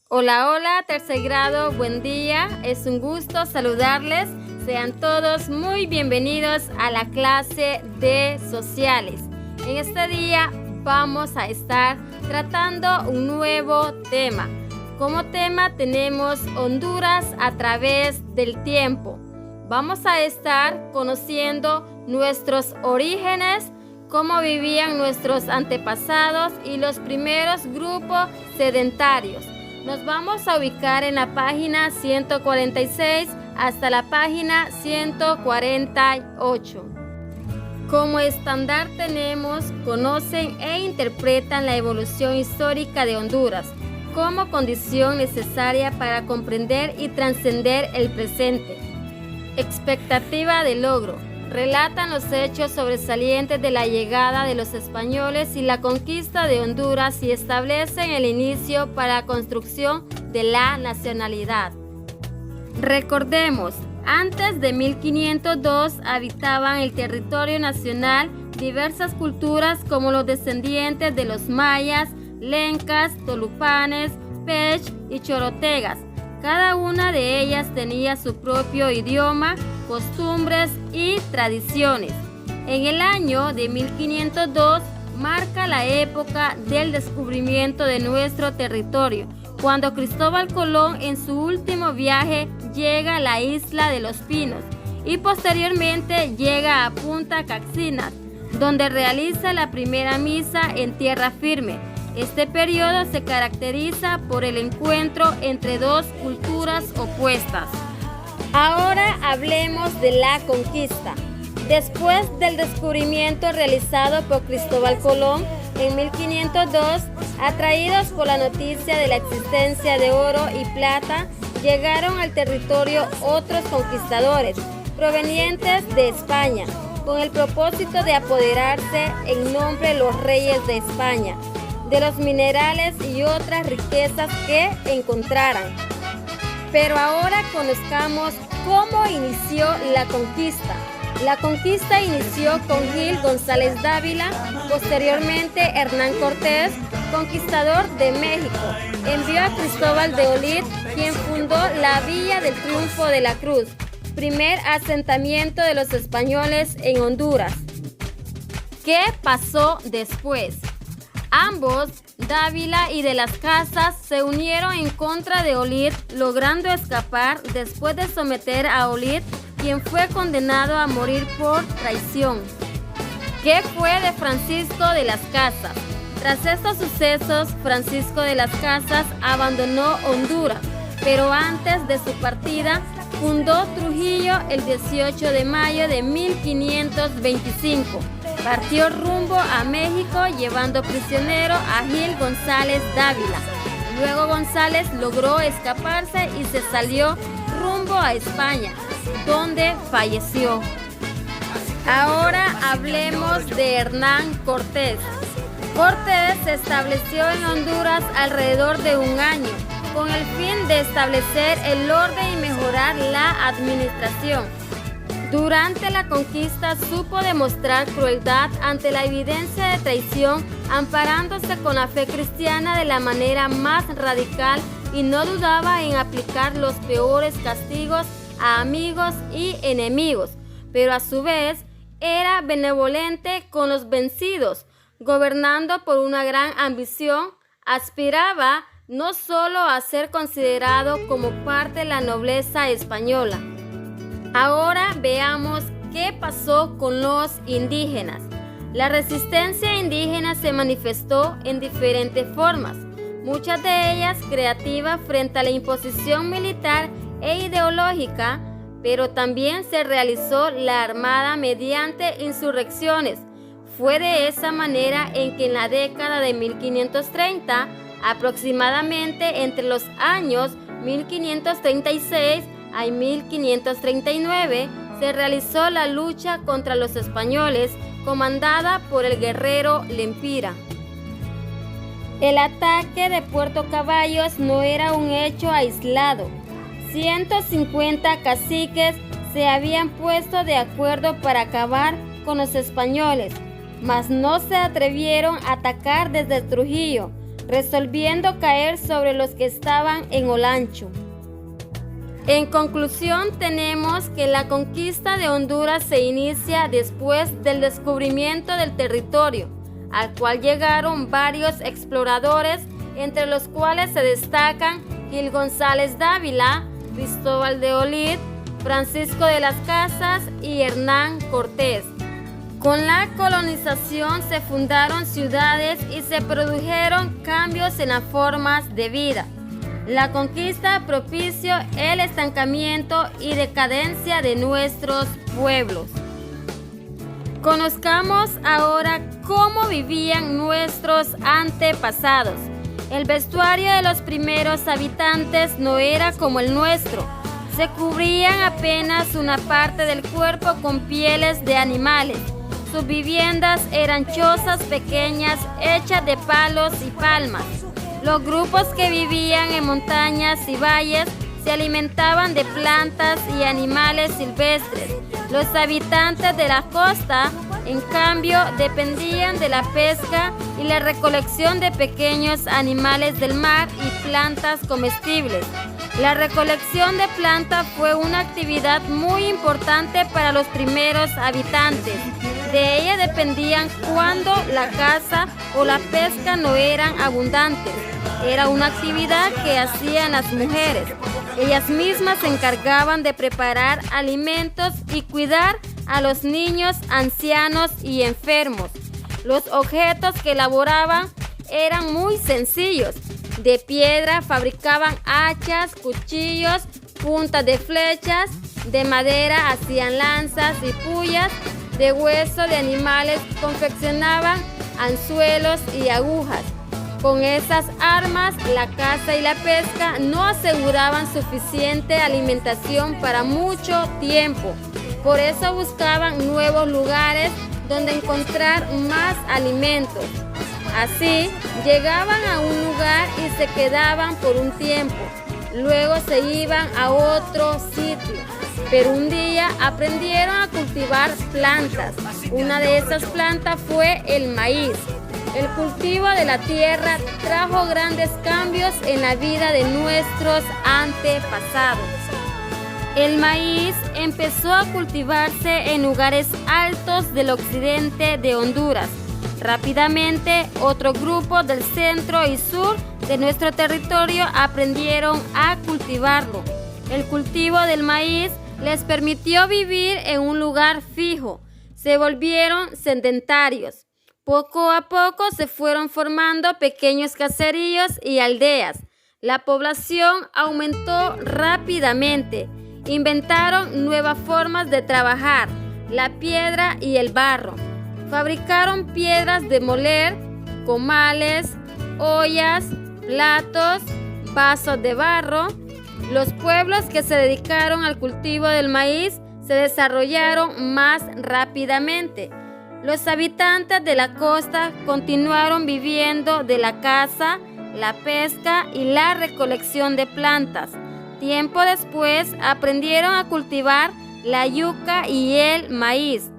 Hola, hola, tercer grado, buen día. Es un gusto saludarles. Sean todos muy bienvenidos a la clase de sociales. En este día vamos a estar tratando un nuevo tema. Como tema tenemos Honduras a través del tiempo. Vamos a estar conociendo nuestros orígenes, cómo vivían nuestros antepasados y los primeros grupos sedentarios. Nos vamos a ubicar en la página 146 hasta la página 148. Como estándar tenemos, conocen e interpretan la evolución histórica de Honduras como condición necesaria para comprender y trascender el presente. Expectativa de logro. Relatan los hechos sobresalientes de la llegada de los españoles y la conquista de Honduras y establecen el inicio para la construcción de la nacionalidad. Recordemos, antes de 1502 habitaban el territorio nacional diversas culturas como los descendientes de los mayas, lencas, tolupanes, pech y chorotegas. Cada una de ellas tenía su propio idioma, costumbres y tradiciones. En el año de 1502 marca la época del descubrimiento de nuestro territorio, cuando Cristóbal Colón en su último viaje llega a la isla de Los Pinos y posteriormente llega a Punta Caxinas, donde realiza la primera misa en tierra firme. Este periodo se caracteriza por el encuentro entre dos culturas opuestas. Ahora hablemos de la conquista. Después del descubrimiento realizado por Cristóbal Colón en 1502, atraídos por la noticia de la existencia de oro y plata, llegaron al territorio otros conquistadores provenientes de España, con el propósito de apoderarse en nombre de los reyes de España de los minerales y otras riquezas que encontraran. Pero ahora conozcamos cómo inició la conquista. La conquista inició con Gil González Dávila, posteriormente Hernán Cortés, conquistador de México, envió a Cristóbal de Olid, quien fundó la Villa del Triunfo de la Cruz, primer asentamiento de los españoles en Honduras. ¿Qué pasó después? Ambos, Dávila y de las Casas, se unieron en contra de Olid, logrando escapar después de someter a Olid, quien fue condenado a morir por traición. ¿Qué fue de Francisco de las Casas? Tras estos sucesos, Francisco de las Casas abandonó Honduras, pero antes de su partida, fundó Trujillo el 18 de mayo de 1525. Partió rumbo a México llevando prisionero a Gil González Dávila. Luego González logró escaparse y se salió rumbo a España, donde falleció. Ahora hablemos de Hernán Cortés. Cortés se estableció en Honduras alrededor de un año, con el fin de establecer el orden y mejorar la administración. Durante la conquista supo demostrar crueldad ante la evidencia de traición, amparándose con la fe cristiana de la manera más radical y no dudaba en aplicar los peores castigos a amigos y enemigos, pero a su vez era benevolente con los vencidos, gobernando por una gran ambición, aspiraba no solo a ser considerado como parte de la nobleza española. Ahora veamos qué pasó con los indígenas. La resistencia indígena se manifestó en diferentes formas, muchas de ellas creativas frente a la imposición militar e ideológica, pero también se realizó la armada mediante insurrecciones. Fue de esa manera en que en la década de 1530, aproximadamente entre los años 1536 a 1539, se realizó la lucha contra los españoles, comandada por el guerrero Lempira. El ataque de Puerto Caballos no era un hecho aislado. 150 caciques se habían puesto de acuerdo para acabar con los españoles, mas no se atrevieron a atacar desde Trujillo, resolviendo caer sobre los que estaban en Olancho. En conclusión, tenemos que la conquista de Honduras se inicia después del descubrimiento del territorio, al cual llegaron varios exploradores, entre los cuales se destacan Gil González Dávila, Cristóbal de Olid, Francisco de las Casas y Hernán Cortés. Con la colonización se fundaron ciudades y se produjeron cambios en las formas de vida. La conquista propició el estancamiento y decadencia de nuestros pueblos. Conozcamos ahora cómo vivían nuestros antepasados. El vestuario de los primeros habitantes no era como el nuestro. Se cubrían apenas una parte del cuerpo con pieles de animales. Sus viviendas eran chozas pequeñas hechas de palos y palmas. Los grupos que vivían en montañas y valles se alimentaban de plantas y animales silvestres. Los habitantes de la costa, en cambio, dependían de la pesca y la recolección de pequeños animales del mar y plantas comestibles. La recolección de plantas fue una actividad muy importante para los primeros habitantes. De ella dependían cuando la caza o la pesca no eran abundantes. Era una actividad que hacían las mujeres. Ellas mismas se encargaban de preparar alimentos y cuidar a los niños, ancianos y enfermos. Los objetos que elaboraban eran muy sencillos. De piedra fabricaban hachas, cuchillos, puntas de flechas. De madera hacían lanzas y puyas. De hueso de animales confeccionaban anzuelos y agujas. Con esas armas, la caza y la pesca no aseguraban suficiente alimentación para mucho tiempo. Por eso buscaban nuevos lugares donde encontrar más alimentos. Así, llegaban a un lugar y se quedaban por un tiempo. Luego se iban a otro sitio. Pero un día aprendieron a cultivar plantas. Una de esas plantas fue el maíz. El cultivo de la tierra trajo grandes cambios en la vida de nuestros antepasados. El maíz empezó a cultivarse en lugares altos del occidente de Honduras. Rápidamente, otro grupo del centro y sur de nuestro territorio aprendieron a cultivarlo. El cultivo del maíz les permitió vivir en un lugar fijo. Se volvieron sedentarios. Poco a poco se fueron formando pequeños caseríos y aldeas. La población aumentó rápidamente. Inventaron nuevas formas de trabajar, la piedra y el barro. Fabricaron piedras de moler, comales, ollas, platos, vasos de barro. Los pueblos que se dedicaron al cultivo del maíz se desarrollaron más rápidamente. Los habitantes de la costa continuaron viviendo de la caza, la pesca y la recolección de plantas. Tiempo después aprendieron a cultivar la yuca y el maíz.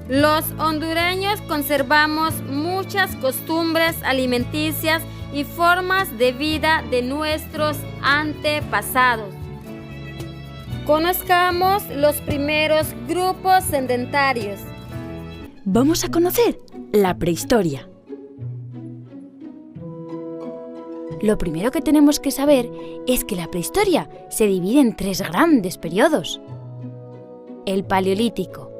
Los hondureños conservamos muchas costumbres alimenticias y formas de vida de nuestros antepasados. Conozcamos los primeros grupos sedentarios. Vamos a conocer la prehistoria. Lo primero que tenemos que saber es que la prehistoria se divide en 3 grandes periodos: el Paleolítico,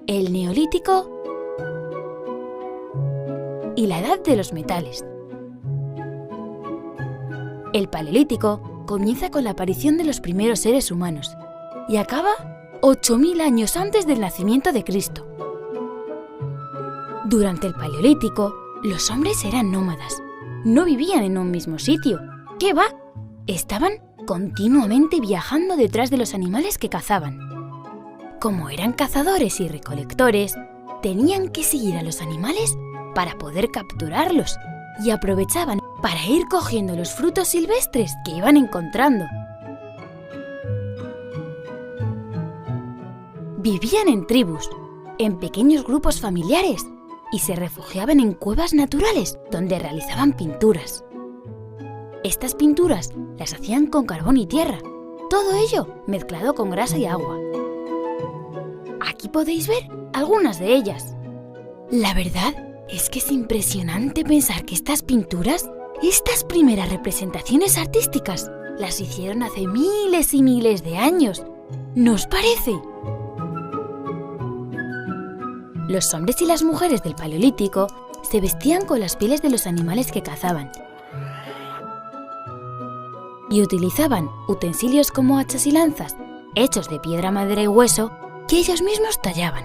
el Neolítico y la Edad de los Metales. El Paleolítico comienza con la aparición de los primeros seres humanos y acaba 8000 años antes del nacimiento de Cristo. Durante el Paleolítico, los hombres eran nómadas. No vivían en un mismo sitio. ¿Qué va? Estaban continuamente viajando detrás de los animales que cazaban. Como eran cazadores y recolectores, tenían que seguir a los animales para poder capturarlos y aprovechaban para ir cogiendo los frutos silvestres que iban encontrando. Vivían en tribus, en pequeños grupos familiares, y se refugiaban en cuevas naturales donde realizaban pinturas. Estas pinturas las hacían con carbón y tierra, todo ello mezclado con grasa y agua. Aquí podéis ver algunas de ellas. La verdad es que es impresionante pensar que estas pinturas, estas primeras representaciones artísticas, las hicieron hace miles y miles de años. ¿No os parece? Los hombres y las mujeres del Paleolítico se vestían con las pieles de los animales que cazaban y utilizaban utensilios como hachas y lanzas, hechos de piedra, madera y hueso, que ellos mismos tallaban.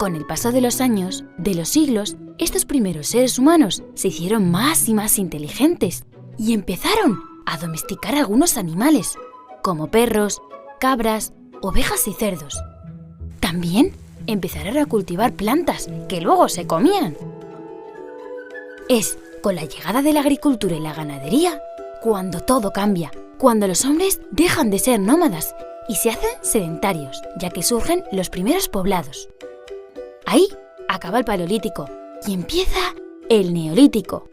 Con el paso de los años, de los siglos, estos primeros seres humanos se hicieron más y más inteligentes y empezaron a domesticar algunos animales, como perros, cabras, ovejas y cerdos. También empezaron a cultivar plantas que luego se comían. Es con la llegada de la agricultura y la ganadería cuando todo cambia, cuando los hombres dejan de ser nómadas y se hacen sedentarios, ya que surgen los primeros poblados. Ahí acaba el Paleolítico y empieza el Neolítico.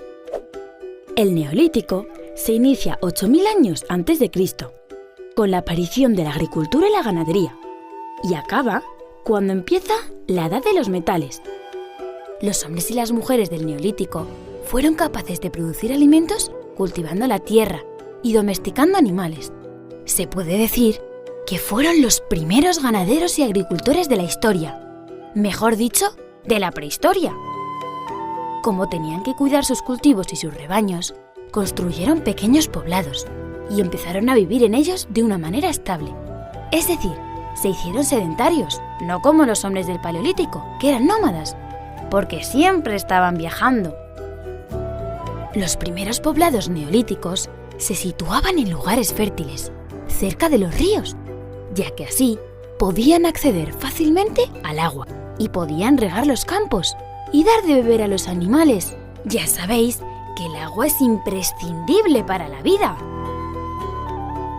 El Neolítico se inicia 8.000 años antes de Cristo, con la aparición de la agricultura y la ganadería, y acaba cuando empieza la Edad de los Metales. Los hombres y las mujeres del Neolítico fueron capaces de producir alimentos cultivando la tierra y domesticando animales. Se puede decir que fueron los primeros ganaderos y agricultores de la historia, mejor dicho, de la prehistoria. Como tenían que cuidar sus cultivos y sus rebaños, construyeron pequeños poblados y empezaron a vivir en ellos de una manera estable. Es decir, se hicieron sedentarios, no como los hombres del Paleolítico, que eran nómadas, porque siempre estaban viajando. Los primeros poblados neolíticos se situaban en lugares fértiles, cerca de los ríos, ya que así podían acceder fácilmente al agua y podían regar los campos y dar de beber a los animales. Ya sabéis que el agua es imprescindible para la vida.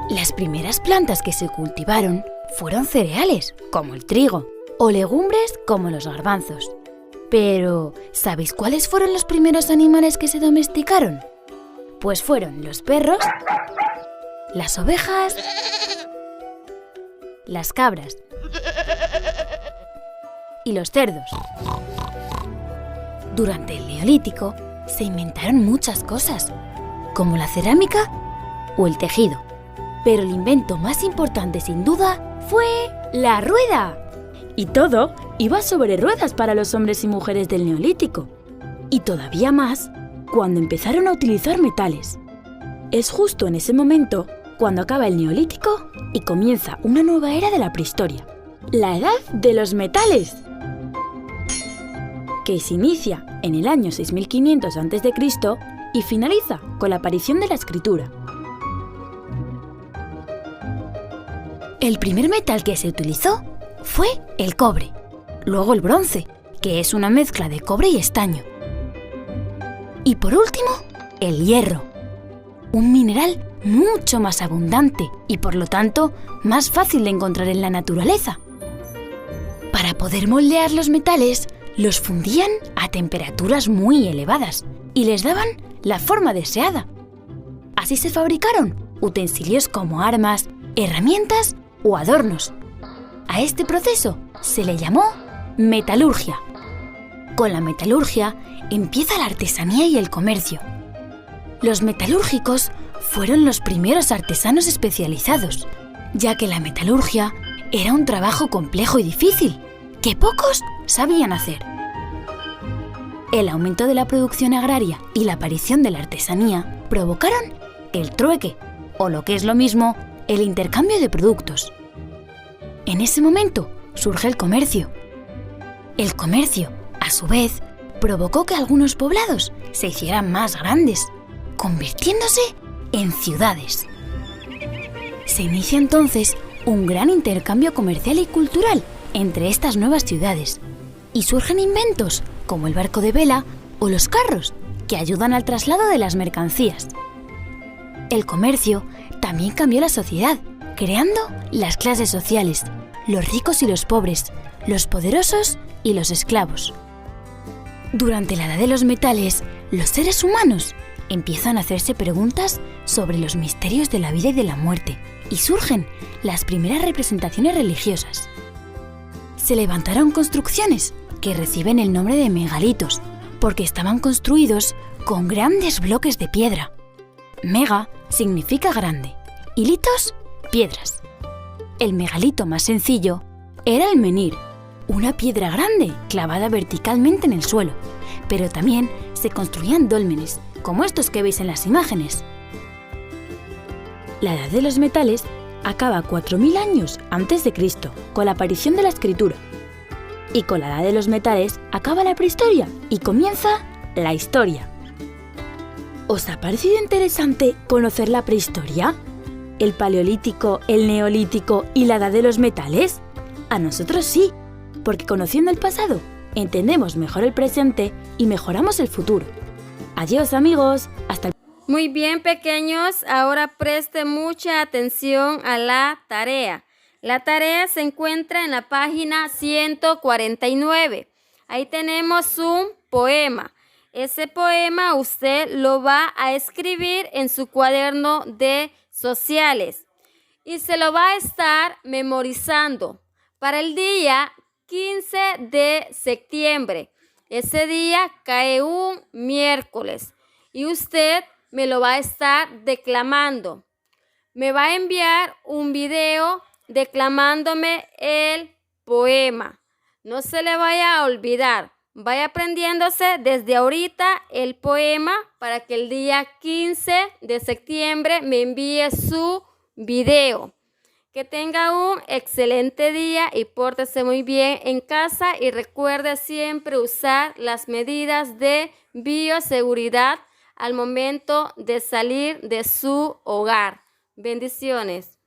Las primeras plantas que se cultivaron fueron cereales, como el trigo, o legumbres, como los garbanzos. Pero, ¿sabéis cuáles fueron los primeros animales que se domesticaron? Pues fueron los perros, las ovejas, las cabras y los cerdos. Durante el Neolítico se inventaron muchas cosas, como la cerámica o el tejido. Pero el invento más importante, sin duda, fue la rueda. Y todo iba sobre ruedas para los hombres y mujeres del Neolítico. Y todavía más cuando empezaron a utilizar metales. Es justo en ese momento cuando acaba el Neolítico y comienza una nueva era de la prehistoria, la Edad de los Metales, que se inicia en el año 6500 a.C. y finaliza con la aparición de la escritura. El primer metal que se utilizó fue el cobre, luego el bronce, que es una mezcla de cobre y estaño. Y por último, el hierro, un mineral mucho más abundante y por lo tanto más fácil de encontrar en la naturaleza. Para poder moldear los metales, los fundían a temperaturas muy elevadas y les daban la forma deseada. Así se fabricaron utensilios como armas, herramientas o adornos. A este proceso se le llamó metalurgia. Con la metalurgia empieza la artesanía y el comercio. Los metalúrgicos fueron los primeros artesanos especializados, ya que la metalurgia era un trabajo complejo y difícil, que pocos sabían hacer. El aumento de la producción agraria y la aparición de la artesanía provocaron el trueque, o lo que es lo mismo, el intercambio de productos. En ese momento surge el comercio. El comercio, a su vez, provocó que algunos poblados se hicieran más grandes, convirtiéndose en ciudades. Se inicia entonces un gran intercambio comercial y cultural entre estas nuevas ciudades, y surgen inventos como el barco de vela o los carros, que ayudan al traslado de las mercancías. El comercio también cambió la sociedad, creando las clases sociales, los ricos y los pobres, los poderosos y los esclavos. Durante la Edad de los Metales, los seres humanos empiezan a hacerse preguntas sobre los misterios de la vida y de la muerte, y surgen las primeras representaciones religiosas. Se levantaron construcciones que reciben el nombre de megalitos, porque estaban construidos con grandes bloques de piedra. Mega significa grande y litos, piedras. El megalito más sencillo era el menhir, una piedra grande clavada verticalmente en el suelo, pero también se construían dólmenes, como estos que veis en las imágenes. La Edad de los Metales acaba 4000 años antes de Cristo, con la aparición de la escritura. Y con la Edad de los Metales acaba la prehistoria y comienza la historia. ¿Os ha parecido interesante conocer la prehistoria? ¿El Paleolítico, el Neolítico y la Edad de los Metales? A nosotros sí, porque conociendo el pasado, entendemos mejor el presente y mejoramos el futuro. Adiós, amigos, hasta el... Muy bien, pequeños, ahora preste mucha atención a la tarea. La tarea se encuentra en la página 149. Ahí tenemos un poema. Ese poema usted lo va a escribir en su cuaderno de sociales y se lo va a estar memorizando para el día 15 de septiembre. Ese día cae un miércoles y usted me lo va a estar declamando. Me va a enviar un video declamándome el poema. No se le vaya a olvidar. Vaya aprendiéndose desde ahorita el poema para que el día 15 de septiembre me envíe su video. Que tenga un excelente día y pórtese muy bien en casa y recuerde siempre usar las medidas de bioseguridad al momento de salir de su hogar. Bendiciones.